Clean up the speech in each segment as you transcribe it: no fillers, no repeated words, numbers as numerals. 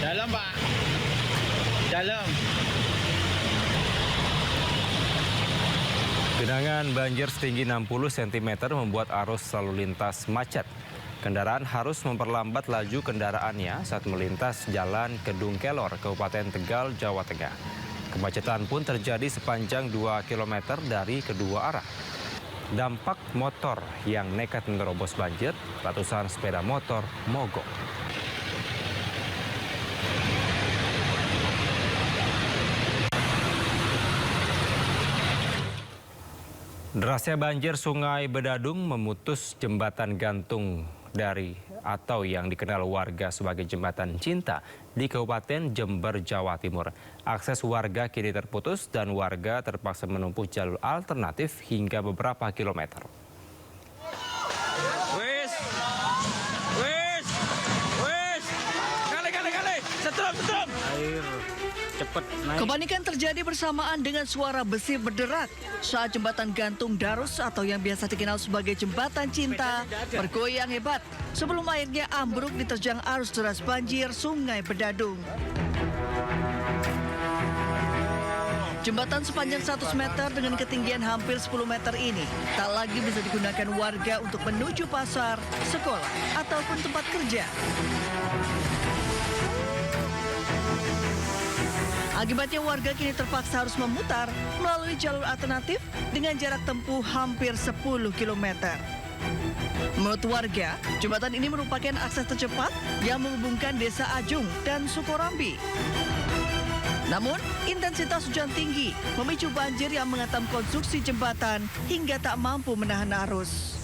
Dalam, Pak. Dalam. Genangan banjir setinggi 60 cm membuat arus lalu lintas macet. Kendaraan harus memperlambat laju kendaraannya saat melintas Jalan Kedung Kelor, Kabupaten Tegal, Jawa Tengah. Kemacetan pun terjadi sepanjang 2 km dari kedua arah. Dampak motor yang nekat menerobos banjir, ratusan sepeda motor mogok. Derasnya banjir Sungai Bedadung memutus jembatan gantung yang dikenal warga sebagai jembatan cinta di Kabupaten Jember, Jawa Timur. Akses warga kini terputus dan warga terpaksa menempuh jalur alternatif hingga beberapa kilometer. Setrum. Air cepat naik. Kepanikan terjadi bersamaan dengan suara besi berderak saat jembatan gantung Darus atau yang biasa dikenal sebagai jembatan cinta bergoyang hebat sebelum airnya ambruk diterjang arus deras banjir Sungai Bedadung. Jembatan sepanjang 100 meter dengan ketinggian hampir 10 meter ini tak lagi bisa digunakan warga untuk menuju pasar, sekolah, ataupun tempat kerja. Akibatnya warga kini terpaksa harus memutar melalui jalur alternatif dengan jarak tempuh hampir 10 km. Menurut warga, jembatan ini merupakan akses tercepat yang menghubungkan Desa Ajung dan Sukorambi. Namun, intensitas hujan tinggi memicu banjir yang menghantam konstruksi jembatan hingga tak mampu menahan arus.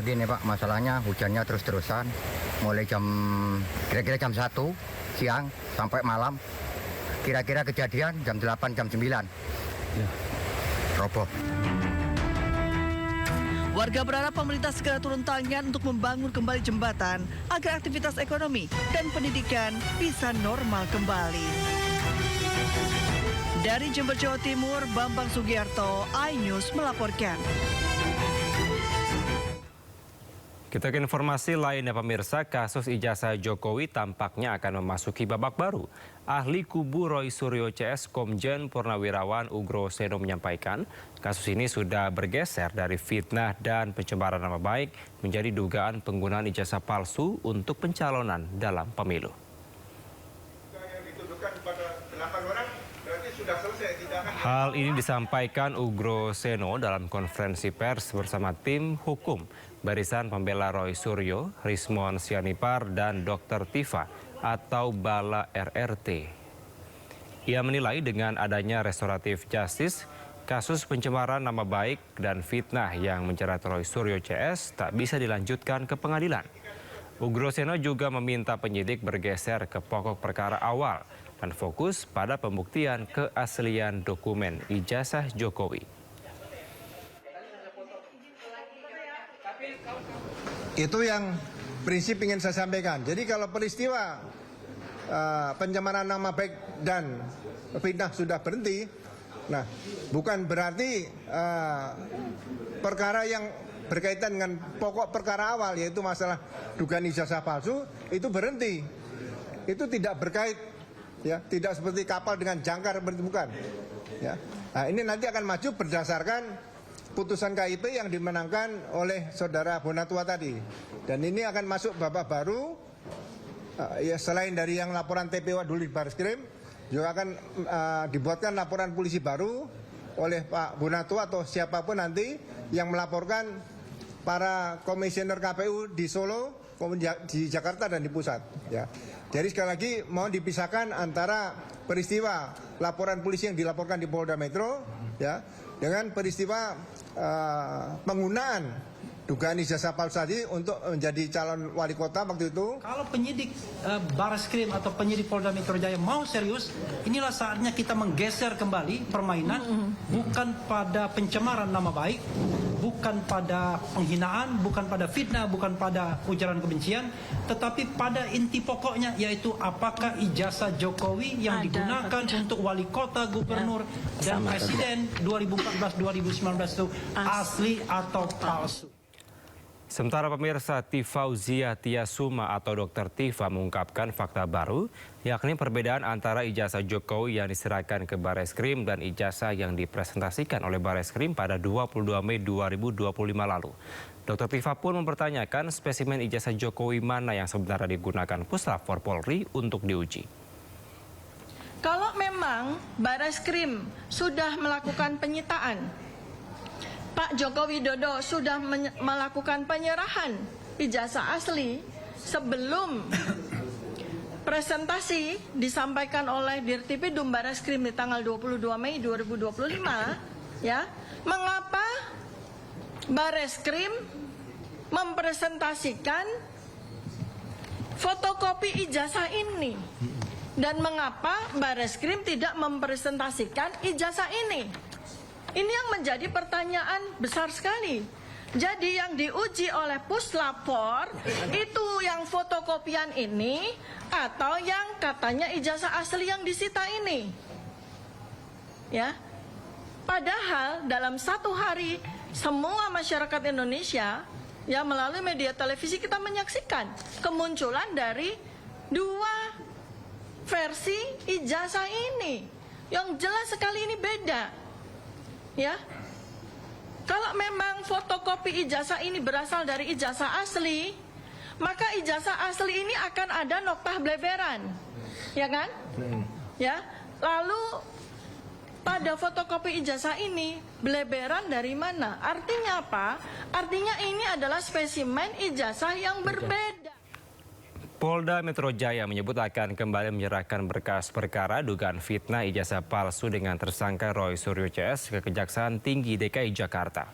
Gini Pak, masalahnya hujannya terus-terusan mulai kira-kira jam 1 siang sampai malam. Kira-kira kejadian jam 8, jam 9. Roboh. Warga berharap pemerintah segera turun tangan untuk membangun kembali jembatan agar aktivitas ekonomi dan pendidikan bisa normal kembali. Dari Jember, Jawa Timur, Bambang Sugiarto, iNews melaporkan. Kita ke informasi lainnya pemirsa, kasus ijazah Jokowi tampaknya akan memasuki babak baru. Ahli kubu Roy Suryo CS Komjen Purnawirawan Ugro Seno menyampaikan, kasus ini sudah bergeser dari fitnah dan pencemaran nama baik menjadi dugaan penggunaan ijazah palsu untuk pencalonan dalam pemilu. Hal ini disampaikan Ugro Seno dalam konferensi pers bersama tim hukum Barisan Pembela Roy Suryo, Rismon Sianipar, dan Dr. Tifa atau Bala RRT. Ia menilai dengan adanya restoratif justice, kasus pencemaran nama baik dan fitnah yang menjerat Roy Suryo CS tak bisa dilanjutkan ke pengadilan. Ugro Seno juga meminta penyidik bergeser ke pokok perkara awal dan fokus pada pembuktian keaslian dokumen ijazah Jokowi. Itu yang prinsip ingin saya sampaikan. Jadi kalau peristiwa pencemaran nama baik dan fitnah sudah berhenti, nah bukan berarti perkara yang berkaitan dengan pokok perkara awal yaitu masalah dugaan ijazah palsu itu berhenti. Itu tidak berkait, ya, tidak seperti kapal dengan jangkar, bukan. Ya. Nah, ini nanti akan maju berdasarkan putusan KIP yang dimenangkan oleh saudara Bonatua tadi. Dan ini akan masuk babak baru, ya selain dari yang laporan TPO dulu di Barreskrim, juga akan dibuatkan laporan polisi baru oleh Pak Bonatua atau siapapun nanti yang melaporkan para komisioner KPU di Solo, di Jakarta dan di pusat. Ya. Jadi sekali lagi mohon dipisahkan antara peristiwa laporan polisi yang dilaporkan di Polda Metro, ya, dengan peristiwa penggunaan dugaan ijazah palsu tadi untuk menjadi calon wali kota waktu itu. Kalau penyidik Barreskrim atau penyidik Polda Metro Jaya mau serius, inilah saatnya kita menggeser kembali permainan, bukan pada pencemaran nama baik, bukan pada penghinaan, bukan pada fitnah, bukan pada ujaran kebencian, tetapi pada inti pokoknya, yaitu apakah ijazah Jokowi yang digunakan untuk wali kota, gubernur, dan presiden 2014-2019 itu asli atau palsu. Sementara pemirsa, Tifauzia Tiasuma atau Dr. Tifa mengungkapkan fakta baru, yakni perbedaan antara ijazah Jokowi yang diserahkan ke Bareskrim dan ijazah yang dipresentasikan oleh Bareskrim pada 22 Mei 2025 lalu. Dr. Tifa pun mempertanyakan spesimen ijazah Jokowi mana yang sebenarnya digunakan Puslap for Polri untuk diuji. Kalau memang Bareskrim sudah melakukan penyitaan, Pak Joko Widodo sudah melakukan penyerahan ijazah asli sebelum presentasi disampaikan oleh Dirtipidum Bareskrim di tanggal 22 Mei 2025, ya, mengapa Bareskrim mempresentasikan fotokopi ijazah ini? Dan mengapa Bareskrim tidak mempresentasikan ijazah ini? Ini yang menjadi pertanyaan besar sekali. Jadi yang diuji oleh Puslapor itu yang fotokopian ini atau yang katanya ijazah asli yang disita ini. Ya. Padahal dalam satu hari semua masyarakat Indonesia ya melalui media televisi kita menyaksikan kemunculan dari dua versi ijazah ini. Yang jelas sekali ini beda. Ya, kalau memang fotokopi ijazah ini berasal dari ijazah asli, maka ijazah asli ini akan ada noktah bleberan, ya kan? Ya, lalu pada fotokopi ijazah ini bleberan dari mana? Artinya apa? Artinya ini adalah spesimen ijazah yang berbeda. Polda Metro Jaya menyebut akan kembali menyerahkan berkas perkara dugaan fitnah ijazah palsu dengan tersangka Roy Suryo CS ke Kejaksaan Tinggi DKI Jakarta.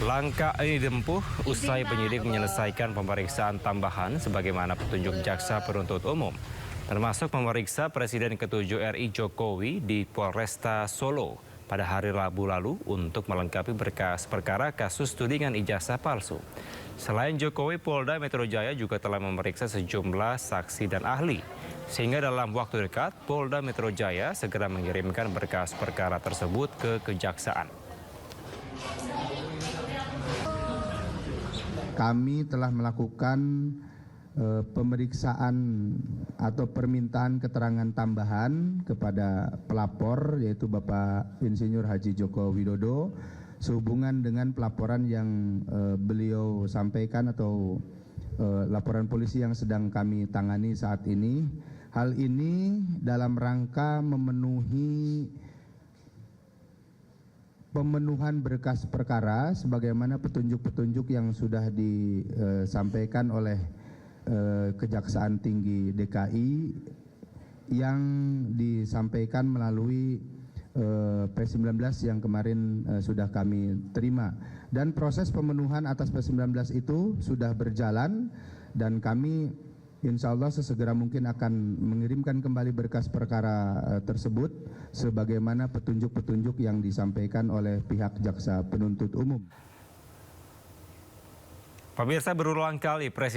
Langkah ini ditempuh usai penyidik menyelesaikan pemeriksaan tambahan sebagaimana petunjuk jaksa penuntut umum, termasuk memeriksa Presiden ke-7 RI Jokowi di Polresta Solo pada hari Rabu lalu untuk melengkapi berkas perkara kasus tudingan ijazah palsu. Selain Jokowi, Polda Metro Jaya juga telah memeriksa sejumlah saksi dan ahli. Sehingga dalam waktu dekat, Polda Metro Jaya segera mengirimkan berkas perkara tersebut ke Kejaksaan. Kami telah melakukan pemeriksaan atau permintaan keterangan tambahan kepada pelapor yaitu Bapak Insinyur Haji Joko Widodo sehubungan dengan pelaporan yang beliau sampaikan atau laporan polisi yang sedang kami tangani saat ini. Hal ini dalam rangka pemenuhan berkas perkara sebagaimana petunjuk-petunjuk yang sudah disampaikan oleh Kejaksaan Tinggi DKI yang disampaikan melalui P19 yang kemarin sudah kami terima, dan proses pemenuhan atas P19 itu sudah berjalan dan kami insya Allah sesegera mungkin akan mengirimkan kembali berkas perkara tersebut sebagaimana petunjuk-petunjuk yang disampaikan oleh pihak jaksa penuntut umum. Pemirsa, berulang kali Presiden